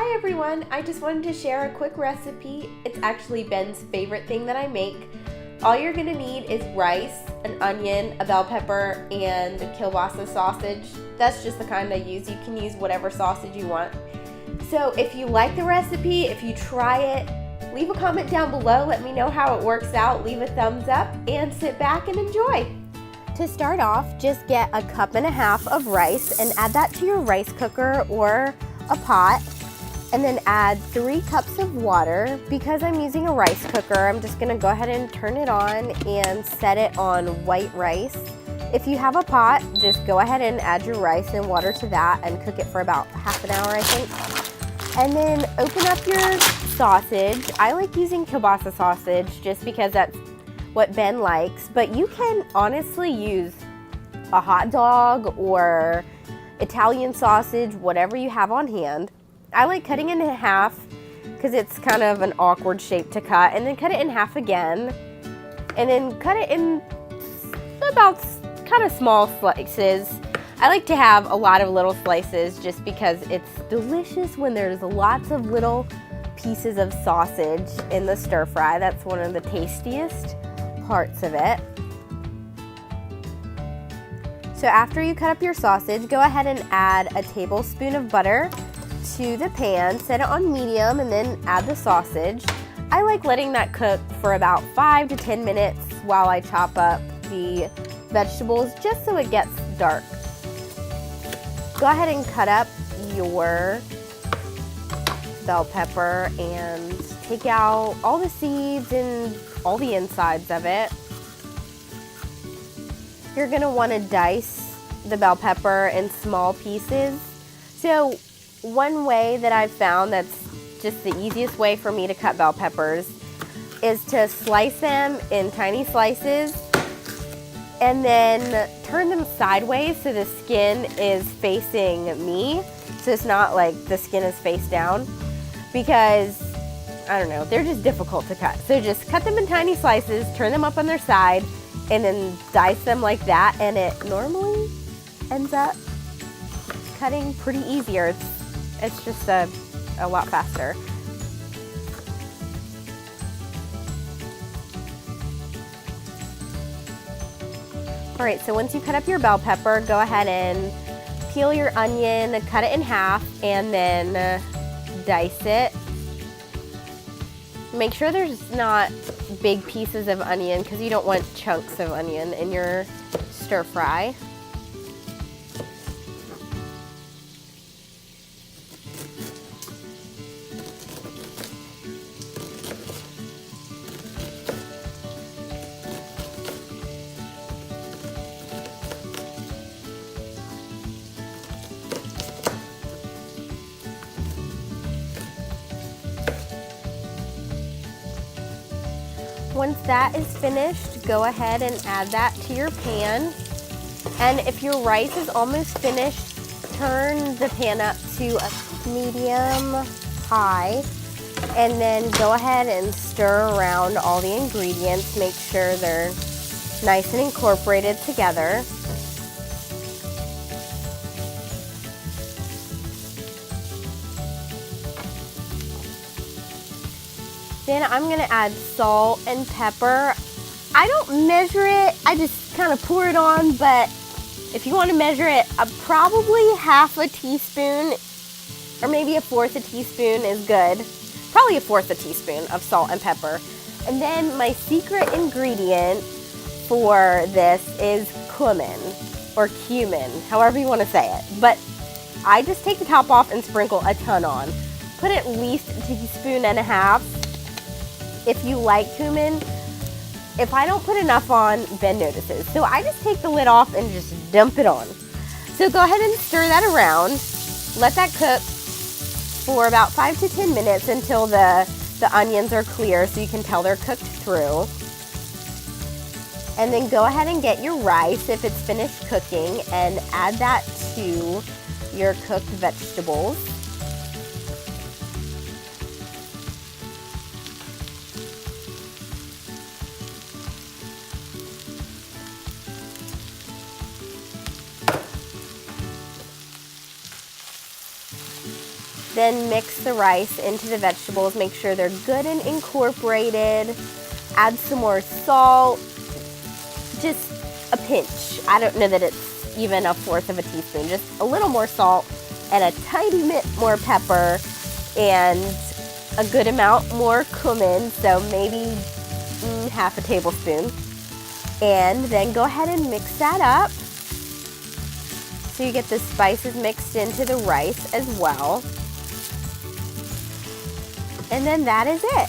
Hi everyone, I just wanted to share a quick recipe. It's actually Ben's favorite thing that I make. All you're gonna need is rice, an onion, a bell pepper, and kielbasa sausage. That's just the kind I use. You can use whatever sausage you want. So if you like the recipe, if you try it, leave a comment down below. Let me know how it works out. Leave a thumbs up and sit back and enjoy. To start off, just get a cup and a half of rice and add that to your rice cooker or a pot. And then add 3 cups of water. Because I'm using a rice cooker, I'm just gonna go ahead and turn it on and set it on white rice. If you have a pot, just go ahead and add your rice and water to that and cook it for about half an hour, I think. And then open up your sausage. I like using kielbasa sausage just because that's what Ben likes, but you can honestly use a hot dog or Italian sausage, whatever you have on hand. I like cutting it in half because it's kind of an awkward shape to cut, and then cut it in half again, and then cut it in about kind of small slices. I like to have a lot of little slices just because it's delicious when there's lots of little pieces of sausage in the stir fry. That's one of the tastiest parts of it. So after you cut up your sausage, go ahead and add a tablespoon of butter to the pan, set it on medium, and then add the sausage. I like letting that cook for about 5 to 10 minutes while I chop up the vegetables just so it gets dark. Go ahead and cut up your bell pepper and take out all the seeds and all the insides of it. You're gonna wanna dice the bell pepper in small pieces. So one way that I've found that's just the easiest way for me to cut bell peppers is to slice them in tiny slices and then turn them sideways so the skin is facing me. So it's not like the skin is face down, because I don't know, they're just difficult to cut. So just cut them in tiny slices, turn them up on their side, and then dice them like that, and it normally ends up cutting pretty easier. It's just a lot faster. All right, so once you cut up your bell pepper, go ahead and peel your onion, cut it in half, and then dice it. Make sure there's not big pieces of onion because you don't want chunks of onion in your stir fry. Once that is finished, go ahead and add that to your pan. And if your rice is almost finished, turn the pan up to a medium high, and then go ahead and stir around all the ingredients. Make sure they're nice and incorporated together. Then I'm gonna add salt and pepper. I don't measure it, I just kind of pour it on, but if you want to measure it, probably half a teaspoon or maybe a fourth a teaspoon is good. Probably a fourth a teaspoon of salt and pepper. And then my secret ingredient for this is cumin or cumin, however you want to say it. But I just take the top off and sprinkle a ton on. Put at least a teaspoon and a half. If you like cumin, if I don't put enough on, Ben notices. So I just take the lid off and just dump it on. So go ahead and stir that around. Let that cook for about 5 to 10 minutes until the onions are clear so you can tell they're cooked through. And then go ahead and get your rice if it's finished cooking and add that to your cooked vegetables. Then mix the rice into the vegetables. Make sure they're good and incorporated. Add some more salt, just a pinch. I don't know that it's even 1/4 of a teaspoon, just a little more salt and a tiny bit more pepper and a good amount more cumin, so maybe 1/2 tablespoon. And then go ahead and mix that up so you get the spices mixed into the rice as well. And then that is it.